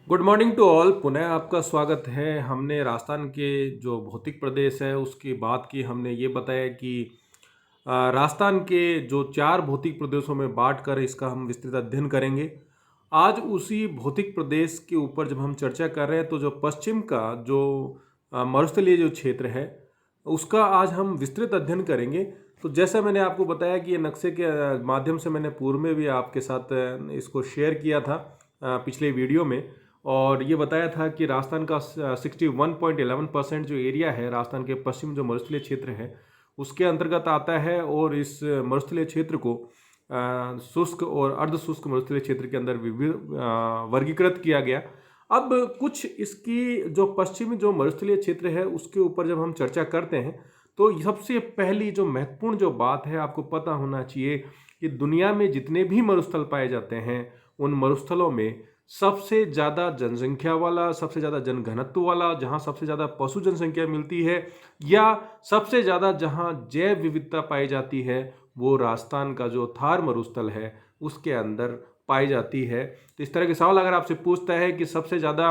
Good morning to all. पुनः आपका स्वागत है। हमने राजस्थान के जो भौतिक प्रदेश है उसकी बात की। हमने ये बताया कि राजस्थान के जो 4 भौतिक प्रदेशों में बांट कर इसका हम विस्तृत अध्ययन करेंगे। आज उसी भौतिक प्रदेश के ऊपर जब हम चर्चा कर रहे हैं तो जो पश्चिम का जो मरुस्थलीय जो क्षेत्र है उसका आज हम विस्तृत अध्ययन करेंगे। तो जैसा मैंने आपको बताया कि ये नक्शे के माध्यम से मैंने पूर्व में भी आपके साथ इसको शेयर किया था पिछले वीडियो में, और ये बताया था कि राजस्थान का 61.11% जो एरिया है राजस्थान के पश्चिम जो मरुस्थलीय क्षेत्र है उसके अंतर्गत आता है। और इस मरुस्थलीय क्षेत्र को शुष्क और अर्ध शुष्क मरुस्थलीय क्षेत्र के अंदर वर्गीकृत किया गया। अब कुछ इसकी जो पश्चिमी जो मरुस्थलीय क्षेत्र है उसके ऊपर जब हम चर्चा करते हैं तो सबसे पहली जो महत्वपूर्ण जो बात है आपको पता होना चाहिए कि दुनिया में जितने भी मरुस्थल पाए जाते हैं उन मरुस्थलों में सबसे ज़्यादा जनसंख्या वाला, सबसे ज़्यादा जनघनत्व वाला, जहाँ सबसे ज़्यादा पशु जनसंख्या मिलती है या सबसे ज़्यादा जहाँ जैव विविधता पाई जाती है वो राजस्थान का जो थार मरुस्थल है उसके अंदर पाई जाती है। तो इस तरह के सवाल अगर आपसे पूछता है कि सबसे ज़्यादा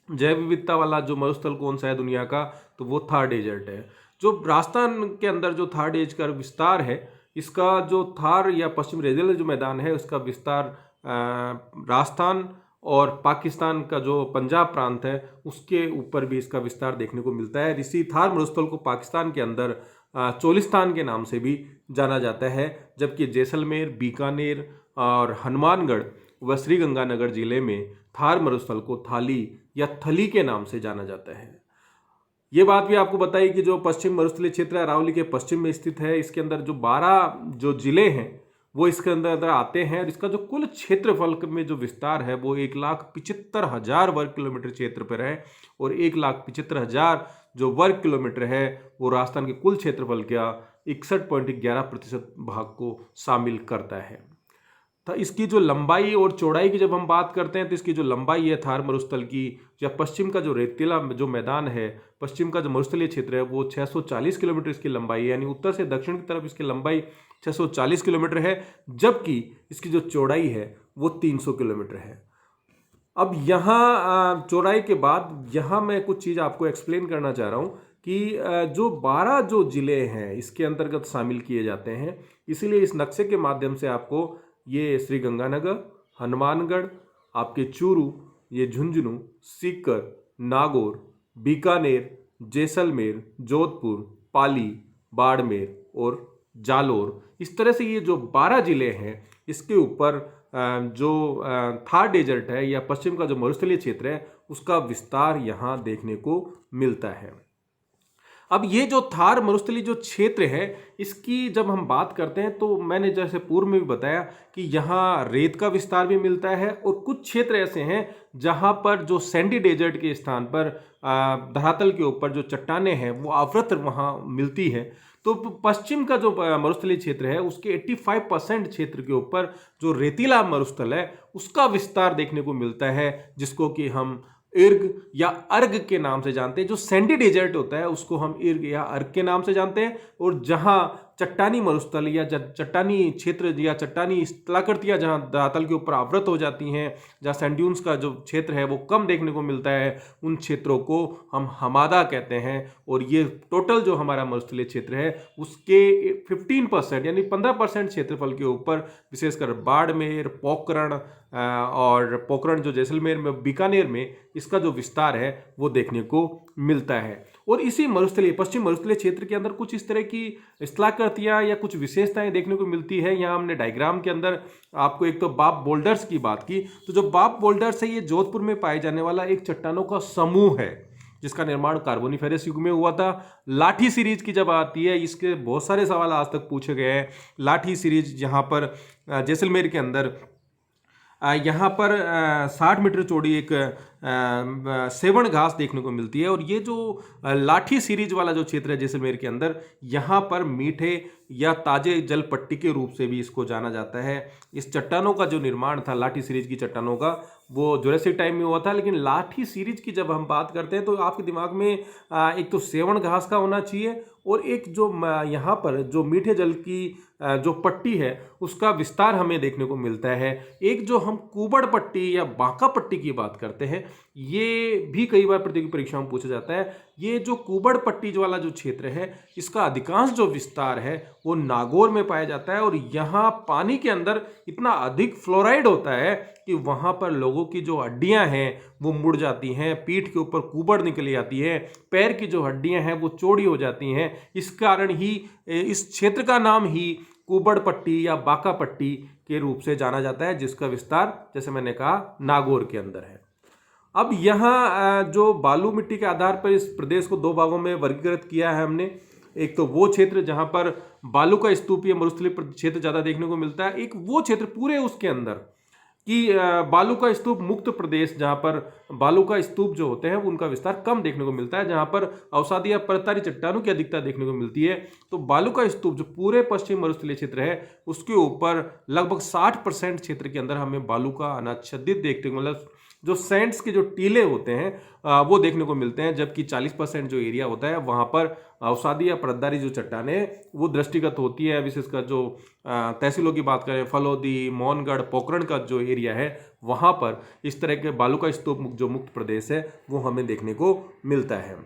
जैव विविधता वाला जो मरुस्थल कौन सा है दुनिया का, तो वो थार डेजर्ट है। जो राजस्थान के अंदर जो थार डेजर्ट का विस्तार है, इसका जो थार या पश्चिम रेगिस्तान जो मैदान है उसका विस्तार राजस्थान और पाकिस्तान का जो पंजाब प्रांत है उसके ऊपर भी इसका विस्तार देखने को मिलता है। इसी थार मरुस्थल को पाकिस्तान के अंदर चोलिस्तान के नाम से भी जाना जाता है, जबकि जैसलमेर, बीकानेर और हनुमानगढ़ व श्रीगंगानगर जिले में थार मरुस्थल को थाली या थली के नाम से जाना जाता है। ये बात भी आपको बताई कि जो पश्चिम मरुस्थलीय क्षेत्र है अरावली के पश्चिम में स्थित है, इसके अंदर जो 12 जो जिले हैं वो इसके अंदर आते हैं और इसका जो कुल क्षेत्रफल में जो विस्तार है वो 1,75,000 वर्ग किलोमीटर क्षेत्र पर है। और 1,75,000 जो वर्ग किलोमीटर है वो राजस्थान के कुल क्षेत्रफल का 61.11% भाग को शामिल करता है। तो इसकी जो लंबाई और चौड़ाई की जब हम बात करते हैं तो इसकी जो लंबाई है थार मरुस्थल की, या पश्चिम का जो रेतीला जो मैदान है, पश्चिम का जो मरुस्थलीय क्षेत्र है वो 640 किलोमीटर इसकी लंबाई है, यानी उत्तर से दक्षिण की तरफ इसकी लंबाई 640 किलोमीटर है, जबकि इसकी जो चौड़ाई है वो 300 किलोमीटर है। अब यहाँ चौड़ाई के बाद यहाँ मैं कुछ चीज़ आपको एक्सप्लेन करना चाह रहा हूँ कि जो 12 जो ज़िले हैं इसके अंतर्गत शामिल किए जाते हैं, इसीलिए इस नक्शे के माध्यम से आपको ये श्रीगंगानगर, हनुमानगढ़, आपके चूरू, ये झुंझुनू, सीकर, नागौर, बीकानेर, जैसलमेर, जोधपुर, पाली, बाड़मेर और जालोर, इस तरह से ये जो 12 ज़िले हैं इसके ऊपर जो थार डेजर्ट है या पश्चिम का जो मरुस्थलीय क्षेत्र है उसका विस्तार यहाँ देखने को मिलता है। अब ये जो थार मरुस्थलीय जो क्षेत्र है इसकी जब हम बात करते हैं तो मैंने जैसे पूर्व में भी बताया कि यहाँ रेत का विस्तार भी मिलता है और कुछ क्षेत्र ऐसे हैं जहाँ पर जो सैंडी डेजर्ट के स्थान पर धरातल के ऊपर जो चट्टानें हैं वो आवृत वहाँ मिलती है। तो पश्चिम का जो मरुस्थलीय क्षेत्र है उसके 85% क्षेत्र के ऊपर जो रेतीला मरुस्थल है उसका विस्तार देखने को मिलता है, जिसको कि हम इर्ग या अर्ग के नाम से जानते हैं। जो सैंडी डेजर्ट होता है उसको हम इर्ग या अर्ग के नाम से जानते हैं। और जहां चट्टानी मरुस्थल या चट्टानी क्षेत्र या चट्टानी स्थलाकृतियां जहां धरातल के ऊपर आवृत हो जाती हैं, जहां सैंड्यून्स का जो क्षेत्र है वो कम देखने को मिलता है, उन क्षेत्रों को हम हमादा कहते हैं। और ये टोटल जो हमारा मरुस्थलीय क्षेत्र है उसके 15% यानी 15% क्षेत्रफल के ऊपर विशेषकर बाड़मेर, पोखरण और पोखरण जो जैसलमेर में, बीकानेर में इसका जो विस्तार है वो देखने को मिलता है। और इसी मरुस्थलीय पश्चिम मरुस्थलीय क्षेत्र के अंदर कुछ इस तरह की स्थलाकृतियां या कुछ विशेषताएं देखने को मिलती है। यहाँ हमने डायग्राम के अंदर आपको एक तो बाप बोल्डर्स की बात की, तो जो बाप बोल्डर्स है ये जोधपुर में पाए जाने वाला एक चट्टानों का समूह है जिसका निर्माण कार्बोनिफेरस युग में हुआ था। लाठी सीरीज की जब आती है इसके बहुत सारे सवाल आज तक पूछे गए हैं। लाठी सीरीज यहाँ पर जैसलमेर के अंदर यहाँ पर 60 मीटर चौड़ी एक सेवण घास देखने को मिलती है। और ये जो लाठी सीरीज वाला जो क्षेत्र है जैसलमेर के अंदर, यहाँ पर मीठे या ताजे जल पट्टी के रूप से भी इसको जाना जाता है। इस चट्टानों का जो निर्माण था लाठी सीरीज की चट्टानों का वो जुरासिक टाइम में हुआ था। लेकिन लाठी सीरीज की जब हम बात करते हैं तो आपके दिमाग में एक तो सेवण घास का होना चाहिए और एक जो यहाँ पर जो मीठे जल की जो पट्टी है उसका विस्तार हमें देखने को मिलता है। एक जो हम कुबड़ पट्टी या बांका पट्टी की बात करते हैं, ये भी कई बार प्रतियोगी परीक्षाओं में पूछा जाता है। ये जो कुबड़ पट्टी वाला जो क्षेत्र है, इसका अधिकांश जो विस्तार है वो नागौर में पाया जाता है और यहाँ पानी के अंदर इतना अधिक फ्लोराइड होता है कि वहाँ पर लोगों की जो हड्डियाँ हैं वो मुड़ जाती हैं, पीठ के ऊपर कुबड़ निकली आती है, पैर की जो हड्डियाँ हैं वो चौड़ी हो जाती हैं। इस कारण ही इस क्षेत्र का नाम ही कुबड़ पट्टी या बांका पट्टी के रूप से जाना जाता है, जिसका विस्तार जैसे मैंने कहा नागौर के अंदर है। अब यहाँ जो बालू मिट्टी के आधार पर इस प्रदेश को दो भागों में वर्गीकृत किया है हमने। एक तो वो क्षेत्र जहाँ पर बालू का स्तूप या मरुस्थलीय क्षेत्र ज़्यादा देखने को मिलता है, एक वो क्षेत्र पूरे उसके अंदर कि बालू का स्तूप मुक्त प्रदेश, जहाँ पर बालू का स्तूप जो होते हैं उनका विस्तार कम देखने को मिलता है, जहाँ पर अवसादी या परतारी चट्टानों की अधिकता देखने को मिलती है। तो बालू का स्तूप जो पूरे पश्चिम मरुस्थलीय क्षेत्र है उसके ऊपर लगभग 60% क्षेत्र के अंदर हमें बालू का अनाच्छादित देखने को, मतलब जो सैंड्स के जो टीले होते हैं वो देखने को मिलते हैं, जबकि 40% जो एरिया होता है वहाँ पर अवसादी या परतदारी जो चट्टानें वो दृष्टिगत होती है। विशेषकर जो तहसीलों की बात करें, फलौदी, मौनगढ़, पोखरण का जो एरिया है वहाँ पर इस तरह के बालू का स्तूप जो मुक्त प्रदेश है वो हमें देखने को मिलता है।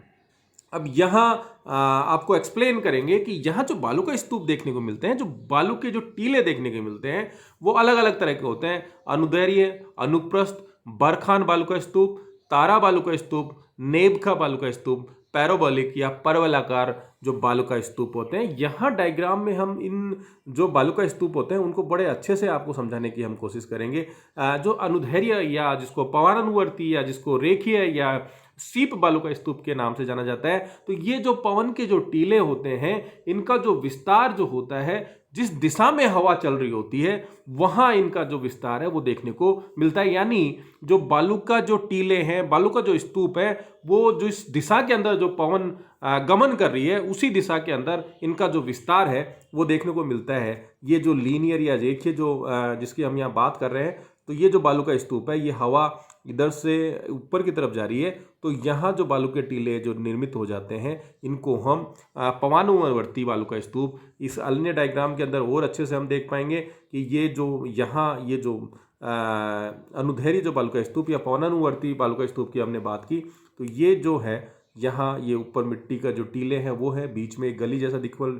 अब यहाँ आपको एक्सप्लेन करेंगे कि यहाँ जो बालू का स्तूप देखने को मिलते हैं, जो बालू के जो टीले देखने को मिलते हैं वो अलग अलग तरह के होते हैं। अनुदैर्य, अनुप्रस्थ, बरखान बालू का स्तूप, तारा बालू का स्तूप, नेबखा बालू का स्तूप, पैराबोलिक या परवलाकार जो बालू का स्तूप होते हैं। यहाँ डायग्राम में हम इन जो बालू का स्तूप होते हैं उनको बड़े अच्छे से आपको समझाने की हम कोशिश करेंगे। जो अनुदैर्य या जिसको पवनानुवर्ती या जिसको रेखीय या सीप बालू का स्तूप के नाम से जाना जाता है, तो ये जो पवन के जो टीले होते हैं इनका जो विस्तार जो होता है, जिस दिशा में हवा चल रही होती है वहां इनका जो विस्तार है वो देखने को मिलता है। यानी जो बालू का जो टीले हैं, बालू का जो स्तूप है, वो जो इस दिशा के अंदर जो पवन गमन कर रही है उसी दिशा के अंदर इनका जो विस्तार है वो देखने को मिलता है। ये जो लीनियर या रेखीय जो जिसकी हम यहाँ बात कर रहे हैं, तो ये जो बालू का स्तूप है, ये हवा इधर से ऊपर की तरफ जा रही है, तो यहाँ जो बालू के टीले जो निर्मित हो जाते हैं इनको हम पवनानुवर्ती बालू का स्तूप, इस अन्य डायग्राम के अंदर और अच्छे से हम देख पाएंगे कि ये जो यहाँ ये जो अनुदैर्य जो बालू का स्तूप या पवनानुवर्ती बालू का स्तूप की हमने बात की, तो ये जो है यहाँ ये ऊपर मिट्टी का जो टीले हैं वो है, बीच में एक गली जैसा इक्वल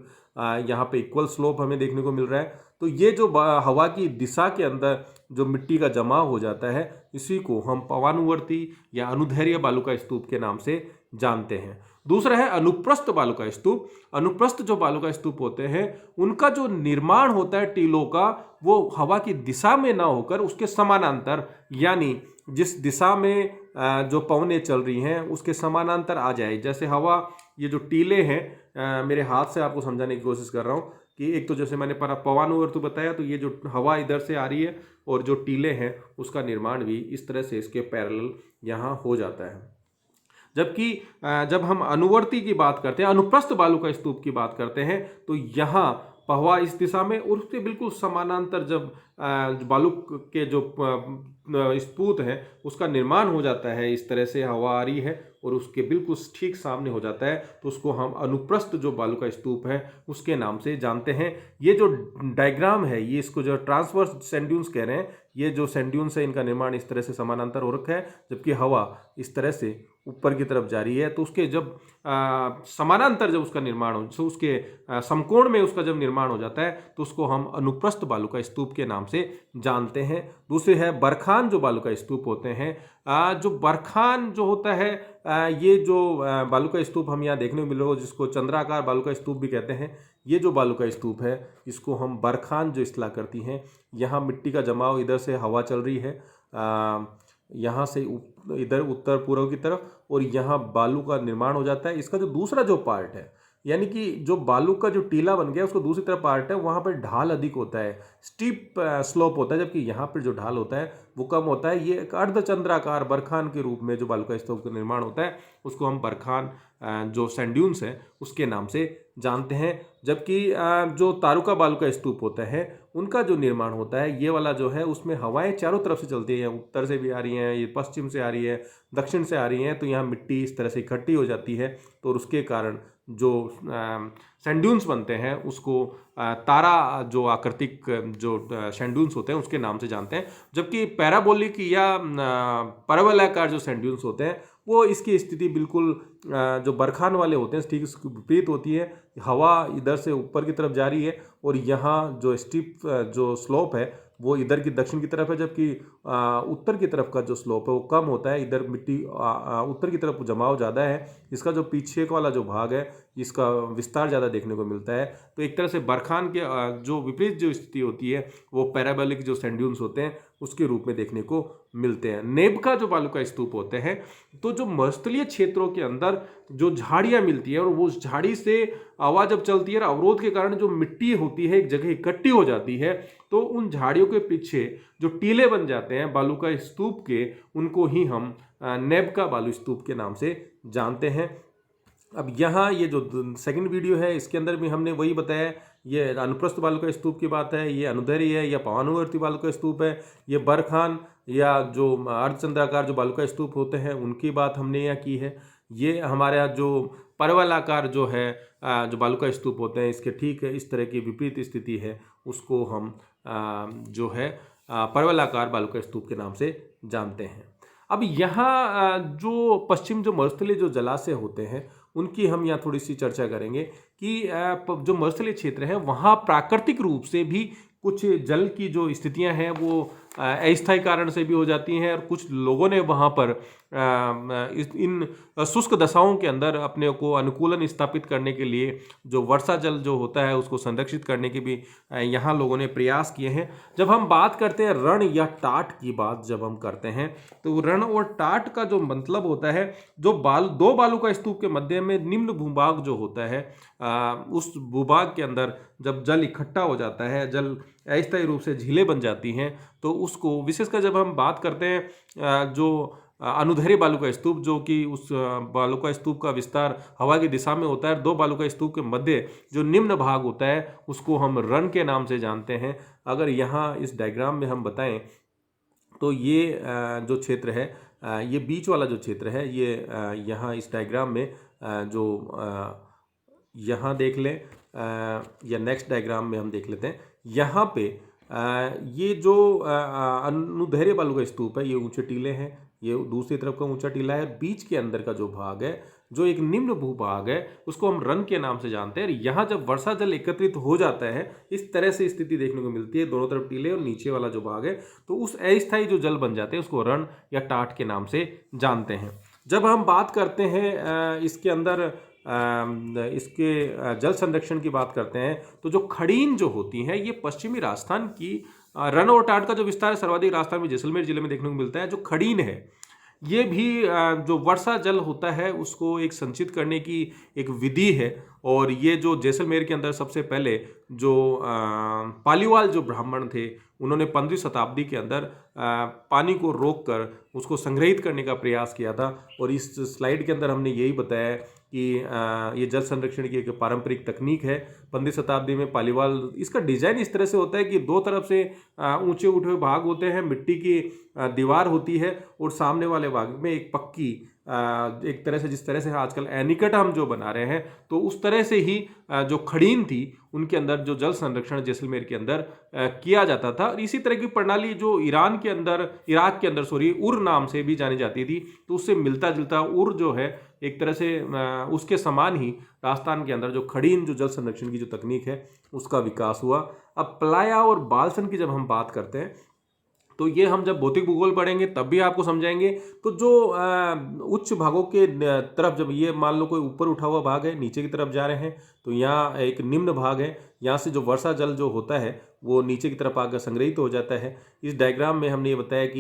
यहाँ पे इक्वल स्लोप हमें देखने को मिल रहा है। तो ये जो हवा की दिशा के अंदर जो मिट्टी का जमाव हो जाता है इसी को हम पवनानुवर्ती या अनुदैर्य बालू का स्तूप के नाम से जानते हैं। दूसरा है अनुप्रस्थ बालू का स्तूप। अनुप्रस्थ जो बालू का स्तूप होते हैं उनका जो निर्माण होता है टीलों का, वो हवा की दिशा में ना होकर उसके समानांतर, यानी जिस दिशा में जो पवनें चल रही हैं उसके समानांतर आ जाए। जैसे हवा, ये जो टीले हैं, मेरे हाथ से आपको समझाने की कोशिश कर रहा हूँ कि एक तो जैसे मैंने पवनानुवर्ती बताया, तो ये जो हवा इधर से आ रही है और जो टीले हैं उसका निर्माण भी इस तरह से इसके पैरेलल यहाँ हो जाता है। जबकि जब हम अनुवर्ती की बात करते हैं, अनुप्रस्थ बालू का स्तूप की बात करते हैं, तो यहाँ हवा इस दिशा में और उसके बिल्कुल समानांतर जब बालू के जो स्पूत है उसका निर्माण हो जाता है, इस तरह से हवा आ रही है और उसके बिल्कुल ठीक सामने हो जाता है, तो उसको हम अनुप्रस्थ जो बालू का स्तूप है उसके नाम से जानते हैं। ये जो डायग्राम है, ये इसको जो ट्रांसवर्स सैंड ड्यून्स कह रहे हैं, ये जो सैंड ड्यून्स है इनका निर्माण इस तरह से समानांतर हो रखा है, जबकि हवा इस तरह से ऊपर की तरफ जा रही है। तो उसके जब समानांतर जब उसका निर्माण हो, तो उसके समकोण में उसका जब निर्माण हो जाता है तो उसको हम अनुप्रस्थ बालू का स्तूप के नाम से जानते हैं। दूसरे है बरखान जो बालू का स्तूप होते हैं। जो बरखान जो होता है, ये जो बालू का स्तूप हम यहाँ देखने को मिल रहा हो, जिसको चंद्राकार बालू का स्तूप भी कहते हैं, ये जो बालू का स्तूप है इसको हम बरखान जो इस्तेलाह करती हैं। यहाँ मिट्टी का जमाव, इधर से हवा चल रही है यहाँ से इधर उत्तर पूर्व की तरफ, और यहाँ बालू का निर्माण हो जाता है। इसका जो दूसरा जो पार्ट है, यानी कि जो बालू का जो टीला बन गया उसको दूसरी तरफ पार्ट है, वहाँ पर ढाल अधिक होता है, स्टीप स्लोप होता है, जबकि यहाँ पर जो ढाल होता है वो कम होता है। ये एक अर्धचंद्राकार बरखान के रूप में जो बालू का स्तूप का निर्माण होता है उसको हम बरखान जो सैंड ड्यून्स है उसके नाम से जानते हैं। जबकि जो तारुका बालू का स्तूप होता है उनका जो निर्माण होता है, ये वाला जो है उसमें हवाएं चारों तरफ से चलती हैं, उत्तर से भी आ रही हैं, ये पश्चिम से आ रही है, दक्षिण से आ रही हैं, तो यहाँ मिट्टी इस तरह से इकट्ठी हो जाती है, तो उसके कारण जो सैंड ड्यून्स बनते हैं उसको तारा जो आकृतिक जो सैंड ड्यून्स होते हैं उसके नाम से जानते हैं, जबकि पैराबोलिक या परवलयाकार जो सैंड ड्यून्स होते हैं वो इसकी स्थिति बिल्कुल जो बरखान वाले होते हैं ठीक इसके विपरीत होती है। हवा इधर से ऊपर की तरफ जा रही है और यहाँ जो स्टीप जो स्लोप है वो इधर की दक्षिण की तरफ है, जबकि उत्तर की तरफ का जो स्लोप है वो कम होता है। इधर मिट्टी उत्तर की तरफ जमाव ज़्यादा है, इसका जो पीछे वाला जो भाग है इसका विस्तार ज़्यादा देखने को मिलता है। तो एक तरह से बरखान के जो विपरीत जो स्थिति होती है वो पैराबोलिक जो सैंड ड्यून्स होते हैं उसके रूप में देखने को मिलते हैं। नेब जो बालू स्तूप होते हैं तो जो मरुस्थलीय क्षेत्रों के अंदर जो झाड़ियाँ मिलती है और वो उस झाड़ी से हवा जब चलती है और अवरोध के कारण जो मिट्टी होती है एक जगह इकट्ठी हो जाती है, तो उन झाड़ियों के पीछे जो टीले बन जाते हैं बालू का स्तूप के, उनको ही हम नेब का बालू स्तूप के नाम से जानते हैं। अब यहाँ ये जो सेकंड वीडियो है इसके अंदर भी हमने वही बताया, ये अनुप्रस्थ बालू का स्तूप की बात है, ये अनुदैर्ध्य है या पवनानुवर्ती बालू का स्तूप है, ये बरखान या जो अर्धचंद्राकार जो बालू का स्तूप होते हैं उनकी बात हमने यहाँ की है। ये हमारे यहाँ जो परवलाकार जो है जो बालू का स्तूप होते हैं इसके ठीक है इस तरह की विपरीत स्थिति है, उसको हम जो है परवलाकार बालू का स्तूप के नाम से जानते हैं। अब यहाँ जो पश्चिम जो मरुस्थलीय जो जलाशय होते हैं उनकी हम यहाँ थोड़ी सी चर्चा करेंगे कि जो मरुस्थलीय क्षेत्र है वहाँ प्राकृतिक रूप से भी कुछ जल की जो स्थितियाँ हैं वो अस्थायी कारण से भी हो जाती हैं, और कुछ लोगों ने वहाँ पर इन शुष्क दशाओं के अंदर अपने को अनुकूलन स्थापित करने के लिए जो वर्षा जल जो होता है उसको संरक्षित करने के भी यहाँ लोगों ने प्रयास किए हैं। जब हम बात करते हैं रण या टाट की बात जब हम करते हैं तो रण और टाट का जो मतलब होता है जो दो बालू का स्तूप के मध्य में निम्न भूभाग जो होता है उस भूभाग के अंदर जब जल इकट्ठा हो जाता है, जल अस्थायी रूप से झीलें बन जाती हैं, तो उसको विशेषकर जब हम बात करते हैं जो अनुदैर्ध्य बालू का स्तूप जो कि उस बालू का स्तूप का विस्तार हवा की दिशा में होता है, दो बालू का स्तूप के मध्य जो निम्न भाग होता है उसको हम रण के नाम से जानते हैं। अगर यहाँ इस डायग्राम में हम बताएं तो ये जो क्षेत्र है ये बीच वाला जो क्षेत्र है ये यहाँ इस डायग्राम में जो यहाँ देख लें या नेक्स्ट डायग्राम में हम देख लेते हैं। यहाँ पे ये जो अनुदैर्ध्य बालू का स्तूप है ये ऊंचे टीले हैं, ये दूसरी तरफ का ऊंचा टीला है, बीच के अंदर का जो भाग है जो एक निम्न भूभाग है उसको हम रन के नाम से जानते हैं। यहाँ जब वर्षा जल एकत्रित हो जाता है इस तरह से स्थिति देखने को मिलती है, दोनों तरफ टीले और नीचे वाला जो भाग है, तो उस अस्थायी जो जल बन जाते हैं उसको रण या टाट के नाम से जानते हैं। जब हम बात करते हैं इसके अंदर इसके जल संरक्षण की बात करते हैं तो जो खड़ीन जो होती हैं ये पश्चिमी राजस्थान की रण और टाट का जो विस्तार है सर्वाधिक राजस्थान में जैसलमेर जिले में देखने को मिलता है। जो खड़ीन है ये भी जो वर्षा जल होता है उसको एक संचित करने की एक विधि है, और ये जो जैसलमेर के अंदर सबसे पहले जो पालीवाल जो ब्राह्मण थे उन्होंने 15वीं शताब्दी के अंदर पानी को रोककर उसको संग्रहित करने का प्रयास किया था। और इस स्लाइड के अंदर हमने यही बताया कि ये जल संरक्षण की एक पारंपरिक तकनीक है। 15वीं शताब्दी में पालीवाल, इसका डिजाइन इस तरह से होता है कि दो तरफ से ऊंचे उठे हुए भाग होते हैं, मिट्टी की दीवार होती है और सामने वाले भाग में एक पक्की एक तरह से जिस तरह से आजकल एनीकट हम जो बना रहे हैं तो उस तरह से ही जो खड़ीन थी उनके अंदर जो जल संरक्षण जैसलमेर के अंदर किया जाता था। और इसी तरह की प्रणाली जो इराक के अंदर उर नाम से भी जानी जाती थी, तो उससे मिलता जुलता उर जो है एक तरह से उसके समान ही राजस्थान के अंदर जो खड़ीन जो जल संरक्षण की जो तकनीक है उसका विकास हुआ। अब प्लाया और बालसन की जब हम बात करते हैं तो ये हम जब भौतिक भूगोल पढ़ेंगे तब भी आपको समझाएंगे। तो जो उच्च भागों के तरफ जब ये मान लो कोई ऊपर उठा हुआ भाग है नीचे की तरफ जा रहे हैं तो यहाँ एक निम्न भाग है, यहाँ से जो वर्षा जल जो होता है वो नीचे की तरफ आकर संग्रहित हो जाता है। इस डायग्राम में हमने ये बताया कि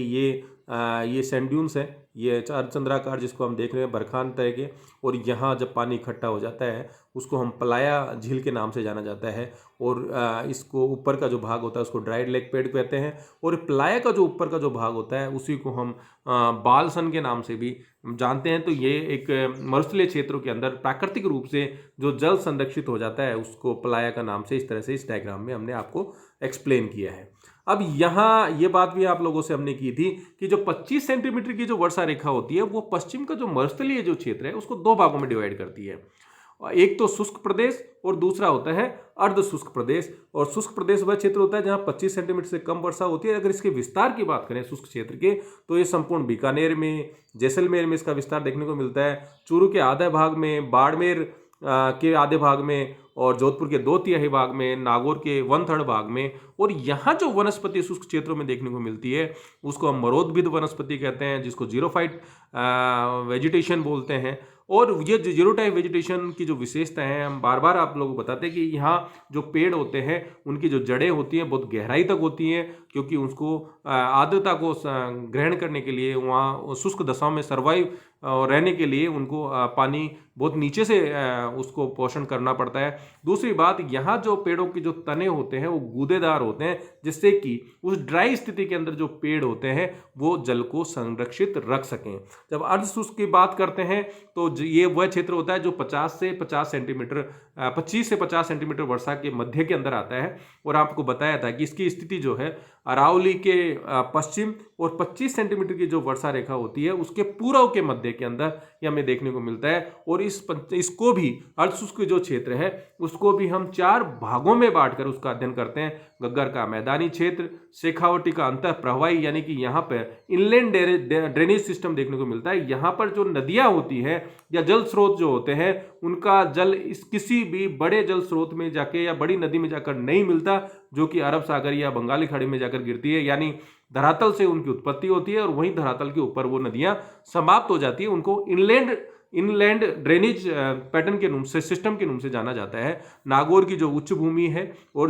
ये सैंड ड्यून्स है, ये अर्धचंद्राकार जिसको हम देख रहे हैं बरखान तरह के, और यहाँ जब पानी इकट्ठा हो जाता है उसको हम प्लाया झील के नाम से जाना जाता है। और इसको ऊपर का जो भाग होता है उसको ड्राइड लेक पेड़ कहते हैं, और प्लाया का जो ऊपर का जो भाग होता है उसी को हम बालसन के नाम से भी जानते हैं। तो ये एक मरुस्थलीय क्षेत्रों के अंदर प्राकृतिक रूप से जो जल संरक्षित हो जाता है उसको प्लाया का नाम से इस तरह से इस डायग्राम में हमने आपको एक्सप्लेन किया है। अब यहाँ ये बात भी आप लोगों से हमने की थी कि जो 25 सेंटीमीटर की जो वर्षा रेखा होती है वो पश्चिम का जो मरुस्थलीय जो क्षेत्र है उसको दो भागों में डिवाइड करती है, एक तो शुष्क प्रदेश और दूसरा होता है अर्ध शुष्क प्रदेश। और शुष्क प्रदेश वह क्षेत्र होता है जहां 25 सेंटीमीटर से कम वर्षा होती है। अगर इसके विस्तार की बात करें शुष्क क्षेत्र के, तो ये संपूर्ण बीकानेर में, जैसलमेर में इसका विस्तार देखने को मिलता है, चूरू के आधे भाग में, बाड़मेर के आधे भाग में, और जोधपुर के 2/3 भाग में, नागौर के 1/3 भाग में। और यहाँ जो वनस्पति शुष्क क्षेत्रों में देखने को मिलती है उसको हम मरोदभिद वनस्पति कहते हैं, जिसको जीरोफाइट वेजिटेशन बोलते हैं। और ये जीरो टाइप वेजिटेशन की जो विशेषता है, हम बार बार आप लोगों को बताते हैं कि यहाँ जो पेड़ होते हैं उनकी जो जड़ें होती हैं बहुत गहराई तक होती हैं, क्योंकि उसको आर्द्रता को ग्रहण करने के लिए, वहाँ शुष्क दशाओं में सर्वाइव रहने के लिए उनको पानी बहुत नीचे से उसको पोषण करना पड़ता है। दूसरी बात, यहाँ जो पेड़ों के जो तने होते हैं वो गूदेदार होते हैं, जिससे कि उस ड्राई स्थिति के अंदर जो पेड़ होते हैं वो जल को संरक्षित रख सकें। जब अर्ध शुष्क की बात करते हैं तो ये वह क्षेत्र होता है जो 25 से 50 सेंटीमीटर वर्षा के मध्य के अंदर आता है। और आपको बताया था कि इसकी स्थिति जो है अरावली के पश्चिम और 25 सेंटीमीटर की जो वर्षा रेखा होती है उसके पूर्व के मध्य के अंदर ये हमें देखने को मिलता है। और इसको भी अर्धशुष्क जो क्षेत्र है उसको भी हम 4 भागों में बांटकर उसका अध्ययन करते हैं। गग्गर का मैदानी क्षेत्र, शेखावटी का अंतः प्रवाही यानी कि यहाँ पर इनलैंड ड्रेनेज सिस्टम देखने को मिलता है। यहाँ पर जो नदियाँ होती हैं या जल स्रोत जो होते हैं उनका जल इस किसी भी बड़े जल स्रोत में जाके या बड़ी नदी में जाकर नहीं मिलता, जो कि अरब सागर या बंगाली खाड़ी में जाकर गिरती है, यानी धरातल से उनकी उत्पत्ति होती है और वहीं धरातल के ऊपर वो नदियां समाप्त हो जाती है। उनको इनलैंड ड्रेनेज पैटर्न के नाम से, सिस्टम के नाम से जाना जाता है। नागौर की जो उच्च भूमि है और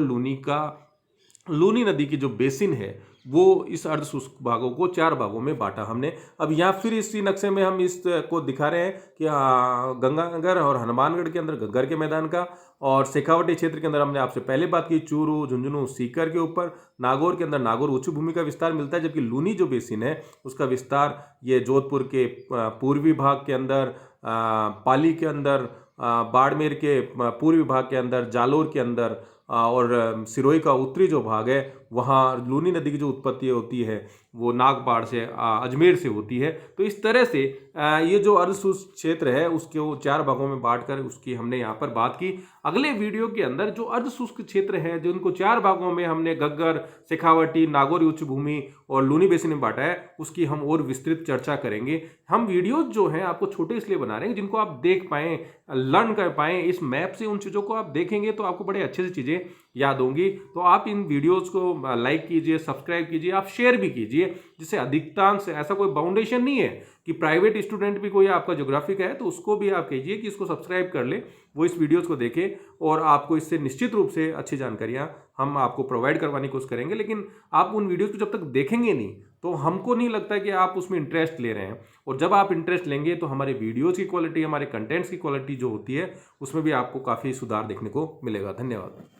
लूनी नदी की जो बेसिन है वो इस अर्धशुष्क भागों को 4 भागों में बांटा हमने। अब यहाँ फिर इसी नक्शे में हम इसको दिखा रहे हैं कि गंगानगर और हनुमानगढ़ के अंदर गग्गर के मैदान का, और शेखावटी क्षेत्र के अंदर हमने आपसे पहले बात की चूरू, झुंझुनू, सीकर के ऊपर। नागौर के अंदर नागौर उच्च भूमि का विस्तार मिलता है, जबकि लूनी जो बेसिन है उसका विस्तार ये जोधपुर के पूर्वी भाग के अंदर, पाली के अंदर, बाड़मेर के पूर्वी भाग के अंदर, जालोर के अंदर, और सिरोही का उत्तरी जो भाग है वहाँ लूनी नदी की जो उत्पत्ति होती है वो नागपाड़ से, अजमेर से होती है। तो इस तरह से ये जो अर्धशुष्क क्षेत्र है उसके वो 4 भागों में बांटकर उसकी हमने यहाँ पर बात की। अगले वीडियो के अंदर जो अर्धशुष्क क्षेत्र है जिनको 4 भागों में हमने गग्गर, शेखावटी, नागौर उच्च भूमि और लूनी बेसिन में बांटा है उसकी हम और विस्तृत चर्चा करेंगे। हम वीडियोज जो हैं आपको छोटे इसलिए बना रहे हैं जिनको आप देख पाएँ, लर्न कर पाएँ। इस मैप से उन चीज़ों को आप देखेंगे तो आपको बड़े अच्छे से चीज़ें याद होंगी। तो आप इन वीडियोज़ को लाइक कीजिए, सब्सक्राइब कीजिए, आप शेयर भी कीजिए, जिससे अधिकांश, ऐसा कोई बाउंडेशन नहीं है कि प्राइवेट स्टूडेंट भी कोई आपका ज्योग्राफी का है तो उसको भी आप कहिए कि इसको सब्सक्राइब कर ले, वो इस वीडियोज़ को देखे, और आपको इससे निश्चित रूप से अच्छी जानकारियाँ हम आपको प्रोवाइड करवाने की कोशिश करेंगे। लेकिन आप उन वीडियोज़ को जब तक देखेंगे नहीं तो हमको नहीं लगता कि आप उसमें इंटरेस्ट ले रहे हैं। और जब आप इंटरेस्ट लेंगे तो हमारे वीडियोज़ की क्वालिटी, हमारे कंटेंट्स की क्वालिटी जो होती है उसमें भी आपको काफ़ी सुधार देखने को मिलेगा। धन्यवाद।